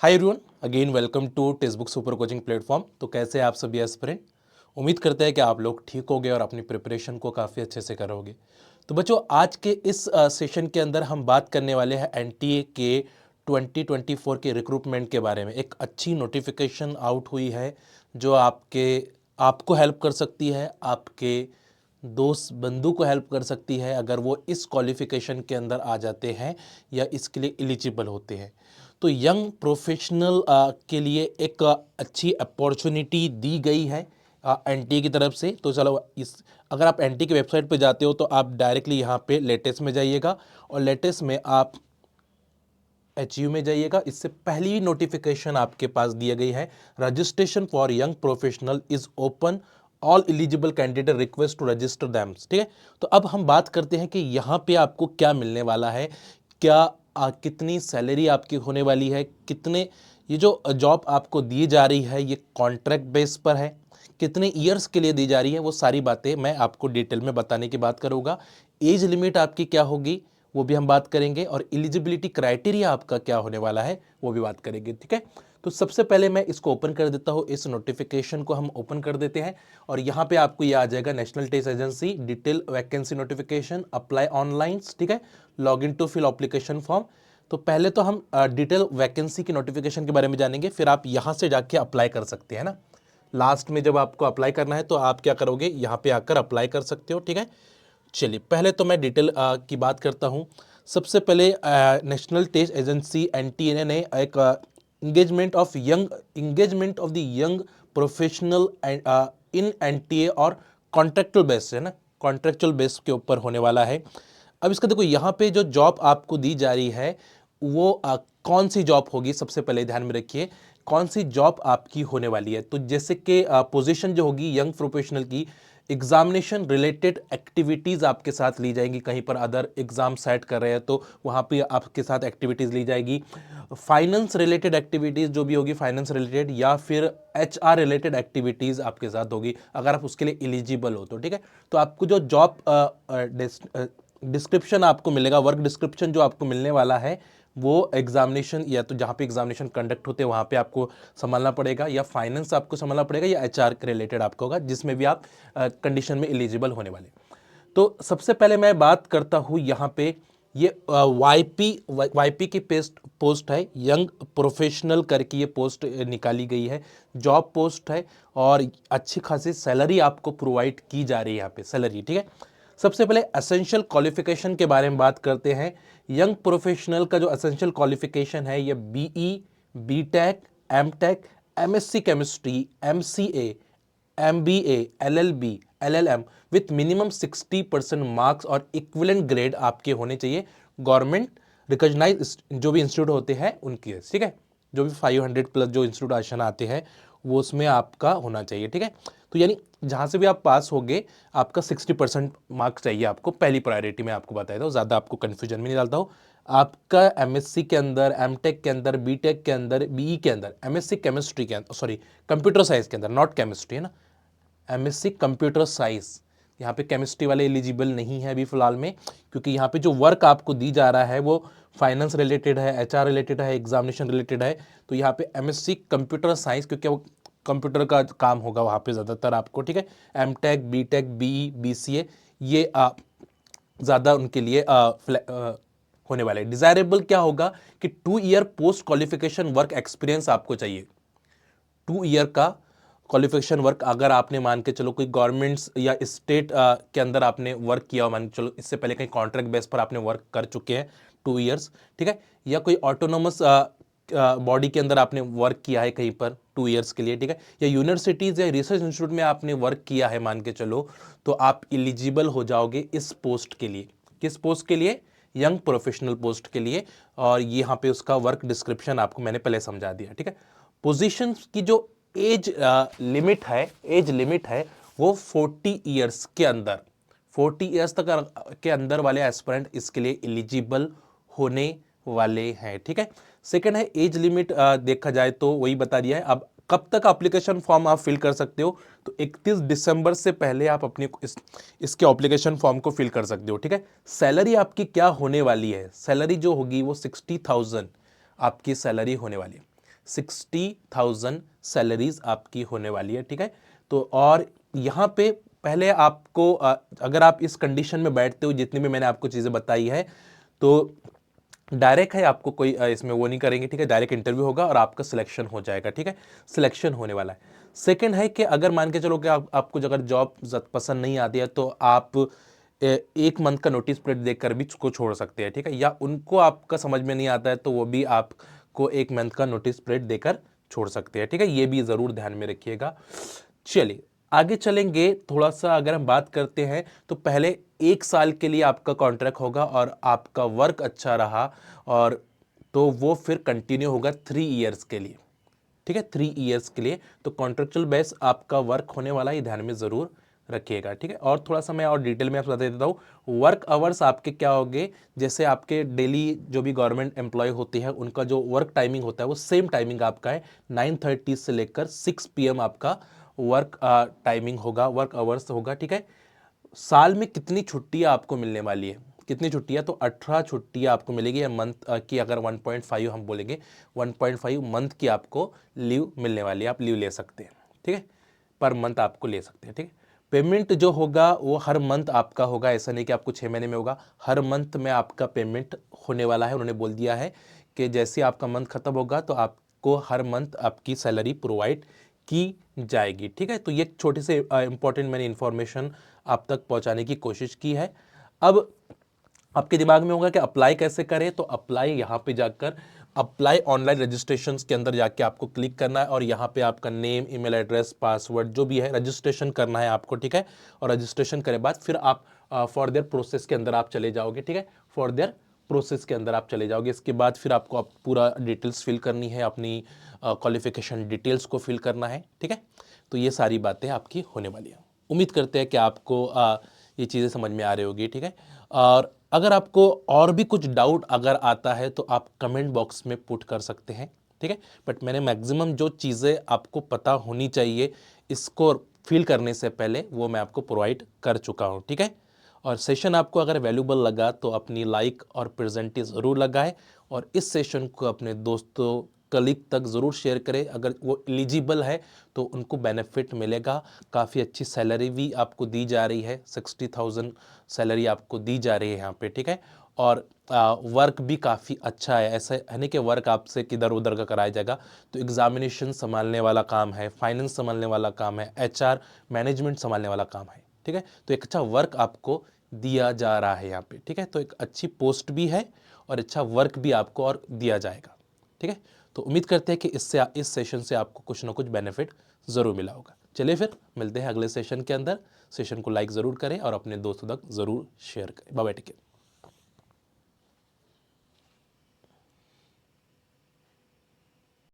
Hi everyone, again welcome to text book super coaching platform. तो कैसे हैं आप सभी एस्पिरेंट। उम्मीद करते हैं कि आप लोग ठीक होगे और अपनी प्रिपरेशन को काफ़ी अच्छे से करोगे। तो बच्चों, आज के इस सेशन के अंदर हम बात करने वाले हैं एनटीए के 2024 के रिक्रूटमेंट के बारे में। एक अच्छी नोटिफिकेशन आउट हुई है जो आपको हेल्प कर सकती है, आपके दोस्त बंधु को हेल्प कर सकती है अगर वो इस क्वालिफिकेशन के अंदर आ जाते हैं या इसके लिए एलिजिबल होते हैं। तो यंग प्रोफेशनल के लिए एक अच्छी अपॉर्चुनिटी दी गई है एनटीए की तरफ से। तो चलो, अगर आप एनटीए की वेबसाइट पे जाते हो तो आप डायरेक्टली यहाँ पे लेटेस्ट में जाइएगा और लेटेस्ट में आप एचयू में जाइएगा। इससे पहली नोटिफिकेशन आपके पास दी गई है, registration for young professional is open, all eligible candidate request to register them. ठीक है, तो अब हम बात करते हैं कि यहाँ पे आपको क्या मिलने वाला है, कितनी सैलरी आपकी होने वाली है, कितने ये जो जॉब आपको दी जा रही है ये कॉन्ट्रैक्ट बेस पर है, कितने ईयर्स के लिए दी जा रही है, वो सारी बातें मैं आपको डिटेल में बताने की बात करूँगा। एज लिमिट आपकी क्या होगी वो भी हम बात करेंगे और एलिजिबिलिटी क्राइटेरिया आपका क्या होने वाला है वो भी बात करेंगे। ठीक है, तो सबसे पहले मैं इसको ओपन कर देता हूँ, इस नोटिफिकेशन को हम ओपन कर देते हैं और यहाँ पे आपको ये आ जाएगा, national test agency detail vacancy notification, apply online. ठीक है, log in to fill application form. तो पहले तो हम डिटेल वैकेंसी की नोटिफिकेशन के बारे में जानेंगे, फिर आप यहाँ से जाके अप्लाई कर सकते हैं ना। लास्ट में जब आपको अप्लाई करना है तो आप क्या करोगे, यहाँ पे आकर अप्लाई कर सकते हो। ठीक है, चलिए पहले तो मैं डिटेल की बात करता हूँ। सबसे पहले नेशनल टेस्ट एजेंसी एनटीए ने एक engagement of the young professional in NTA और कॉन्ट्रेक्चुअल बेस है ना, कॉन्ट्रेक्चुअल बेस के ऊपर होने वाला है। अब इसका देखो, यहाँ पे जो जॉब आपको दी जा रही है वो कौन सी जॉब होगी, सबसे पहले ध्यान में रखिए कौन सी जॉब आपकी होने वाली है। तो जैसे कि पोजीशन जो होगी यंग प्रोफेशनल की, एग्जामिनेशन रिलेटेड एक्टिविटीज़ आपके साथ ली जाएंगी। कहीं पर अदर एग्जाम सेट कर रहे हैं तो वहाँ पे आपके साथ एक्टिविटीज़ ली जाएगी। फाइनेंस रिलेटेड एक्टिविटीज़ जो भी होगी, फाइनेंस रिलेटेड या फिर एचआर रिलेटेड एक्टिविटीज़ आपके साथ होगी अगर आप उसके लिए एलिजिबल हो तो। ठीक है, तो आपको जो जॉब डिस्क्रिप्शन आपको मिलेगा, वर्क डिस्क्रिप्शन जो आपको मिलने वाला है वो एग्जामिनेशन या तो जहाँ पे एग्जामिनेशन कंडक्ट होते हैं वहाँ पे आपको संभालना पड़ेगा, या फाइनेंस आपको संभालना पड़ेगा, या एचआर के रिलेटेड आपको होगा, जिसमें भी आप कंडीशन में एलिजिबल होने वाले। तो सबसे पहले मैं बात करता हूँ यहाँ पे, ये वाईपी की पोस्ट है, यंग प्रोफेशनल करके ये पोस्ट निकाली गई है, जॉब पोस्ट है और अच्छी खासी सैलरी आपको प्रोवाइड की जा रही है यहाँ पे सैलरी। ठीक है, सबसे पहले एसेंशियल क्वालिफिकेशन के बारे में बात करते हैं। यंग प्रोफेशनल का जो एसेंशियल क्वालिफिकेशन है ये BE, BTech, MTech, MSc chemistry, MCA, MBA, LLB, LLM with minimum 60% marks और इक्विवेलेंट ग्रेड आपके होने चाहिए गवर्नमेंट रिकॉग्नाइज जो भी इंस्टीट्यूट होते हैं उनकी। ठीक है, जो भी 500 प्लस जो इंस्टीट्यूट आशन आते हैं वो उसमें आपका होना चाहिए। ठीक है, तो यानी जहाँ से भी आप पास होगे आपका 60% मार्क्स चाहिए आपको, पहली प्रायोरिटी में आपको बताया था, ज़्यादा आपको कन्फ्यूजन में नहीं डालता हूँ। आपका एमएससी के अंदर, एमटेक के अंदर, बीटेक के अंदर, बीई के अंदर, एमएससी केमिस्ट्री के अंदर, सॉरी कंप्यूटर साइंस के अंदर, नॉट केमिस्ट्री है ना, एमएससी कंप्यूटर साइंस, यहाँ पे केमिस्ट्री वाले एलिजिबल नहीं है अभी फिलहाल में, क्योंकि यहाँ पे जो वर्क आपको दी जा रहा है वो फाइनेंस रिलेटेड है, एचआर रिलेटेड है, एग्जामिनेशन रिलेटेड है। तो यहाँ पे एमएससी कंप्यूटर साइंस, क्योंकि वो कंप्यूटर का काम होगा वहाँ पे ज़्यादातर आपको। ठीक है, एमटेक, बीटेक, बीई, बीसीए ये ज़्यादा उनके लिए होने वाले। डिज़ायरेबल क्या होगा कि 2 year post qualification work experience आपको चाहिए। 2 ईयर का क्वालिफिकेशन वर्क अगर आपने मान के चलो कोई गवर्नमेंट्स या स्टेट के अंदर आपने वर्क किया, मान के चलो इससे पहले कहीं कॉन्ट्रैक्ट बेस पर आपने वर्क कर चुके हैं 2 ईयर्स। ठीक है, या कोई ऑटोनोमस बॉडी के अंदर आपने वर्क किया है कहीं पर 2 ईयर्स के लिए। ठीक है, या यूनिवर्सिटीज़ या रिसर्च इंस्टीट्यूट में आपने वर्क किया है मान के चलो, तो आप एलिजिबल हो जाओगे इस पोस्ट के लिए। किस पोस्ट के लिए? यंग प्रोफेशनल पोस्ट के लिए। और यहाँ पे उसका वर्क डिस्क्रिप्शन आपको मैंने पहले समझा दिया। ठीक है, पोजीशन की जो एज लिमिट है वो 40 ईयर्स के अंदर, 40 ईयर्स तक के अंदर वाले एस्पिरेंट इसके लिए एलिजिबल होने वाले हैं। ठीक है, सेकंड है एज लिमिट, देखा जाए तो वही बता दिया है। अब कब तक एप्लीकेशन फॉर्म आप फिल कर सकते हो, तो 31 दिसंबर से पहले आप अपने इसके एप्लीकेशन फॉर्म को फिल कर सकते हो। ठीक है, सैलरी आपकी क्या होने वाली है, सैलरी जो होगी वो 60,000 आपकी सैलरी होने वाली है। 60,000 सैलरीज आपकी होने वाली है, ठीक है। तो और यहाँ पे पहले आपको अगर आप इस कंडीशन में बैठते हो, जितनी भी मैंने आपको चीज़ें बताई है, तो डायरेक्ट है, आपको कोई इसमें वो नहीं करेंगे, ठीक है। डायरेक्ट इंटरव्यू होगा और आपका सिलेक्शन हो जाएगा, ठीक है। सिलेक्शन होने वाला है। सेकंड है कि अगर मान के चलो कि आपको अगर जॉब पसंद नहीं आती है, तो आप 1 मंथ का नोटिस पीरियड देकर भी उसको छोड़ सकते हैं, ठीक है। या उनको आपका समझ में नहीं आता है तो वो भी आपको 1 मंथ का नोटिस पीरियड देकर छोड़ सकते हैं, ठीक है। ये भी ज़रूर ध्यान में रखिएगा। चलिए आगे चलेंगे। थोड़ा सा अगर हम बात करते हैं तो पहले 1 साल के लिए आपका कॉन्ट्रैक्ट होगा और आपका वर्क अच्छा रहा और तो वो फिर कंटिन्यू होगा 3 ईयर्स के लिए, ठीक है। 3 ईयर्स के लिए तो कॉन्ट्रेक्चुअल बेस आपका वर्क होने वाला है, ध्यान में ज़रूर रखिएगा, ठीक है। और थोड़ा सा मैं और डिटेल में आपको बता देता हूँ। वर्क आवर्स आपके क्या होंगे, जैसे आपके डेली जो भी गवर्नमेंट एम्प्लॉय होती है उनका जो वर्क टाइमिंग होता है वो सेम टाइमिंग आपका है। 9:30 से लेकर 6 PM आपका वर्क टाइमिंग होगा, वर्क आवर्स होगा, ठीक है। साल में कितनी छुट्टियां आपको मिलने वाली है, कितनी छुट्टियां, तो 18 छुट्टियां आपको मिलेगी। या मंथ की अगर 1.5 हम बोलेंगे, 1.5 मंथ की आपको लीव मिलने वाली है, आप लीव ले सकते हैं, ठीक है। पर मंथ आपको ले सकते हैं, ठीक है। पेमेंट जो होगा वो हर मंथ आपका होगा, ऐसा नहीं कि आपको 6 महीने में होगा, हर मंथ में आपका पेमेंट होने वाला है। उन्होंने बोल दिया है कि जैसे आपका मंथ खत्म होगा तो आपको हर मंथ आपकी सैलरी प्रोवाइड की जाएगी, ठीक है। तो ये छोटे से इंपॉर्टेंट मैंने इंफॉर्मेशन आप तक पहुंचाने की कोशिश की है। अब आपके दिमाग में होगा कि अप्लाई कैसे करें, तो अप्लाई यहाँ पे जाकर अप्लाई ऑनलाइन रजिस्ट्रेशन के अंदर जाके आपको क्लिक करना है और यहाँ पे आपका नेम, ईमेल एड्रेस, पासवर्ड जो भी है रजिस्ट्रेशन करना है आपको, ठीक है। और रजिस्ट्रेशन करे बाद फिर आप फॉर देयर प्रोसेस के अंदर आप चले जाओगे, ठीक है। फॉर देयर प्रोसेस के अंदर आप चले जाओगे। इसके बाद फिर आपको पूरा डिटेल्स फिल करनी है, अपनी क्वालिफिकेशन डिटेल्स को फिल करना है, ठीक है। तो ये सारी बातें आपकी होने वाली है। उम्मीद करते हैं कि आपको ये चीज़ें समझ में आ रही होगी, ठीक है। और अगर आपको और भी कुछ डाउट अगर आता है तो आप कमेंट बॉक्स में पुट कर सकते हैं, ठीक है। बट मैंने मैक्सिमम जो चीज़ें आपको पता होनी चाहिए इसको फिल करने से पहले वो मैं आपको प्रोवाइड कर चुका हूँ, ठीक है। और सेशन आपको अगर वैल्यूबल लगा तो अपनी लाइक और प्रेजेंटी ज़रूर लगाएं और इस सेशन को अपने दोस्तों, कलीग तक ज़रूर शेयर करें। अगर वो एलिजिबल है तो उनको बेनिफिट मिलेगा। काफ़ी अच्छी सैलरी भी आपको दी जा रही है, 60,000 सैलरी आपको दी जा रही है यहाँ पे, ठीक है। और वर्क भी काफ़ी अच्छा है, ऐसा है नहीं कि वर्क आपसे किधर उधर का कराया जाएगा। तो एग्जामिनेशन संभालने वाला काम है, फाइनेंस संभालने वाला काम है, HR मैनेजमेंट संभालने वाला काम है, ठीक है। तो एक अच्छा वर्क आपको दिया जा रहा है यहाँ पे, ठीक है। तो एक अच्छी पोस्ट भी है और अच्छा वर्क भी आपको और दिया जाएगा, ठीक है। तो उम्मीद करते हैं कि इस सेशन से आपको कुछ ना कुछ बेनिफिट ज़रूर मिला होगा। चलिए फिर मिलते हैं अगले सेशन के अंदर। सेशन को लाइक ज़रूर करें और अपने दोस्तों तक ज़रूर शेयर करें। Bye bye, take care.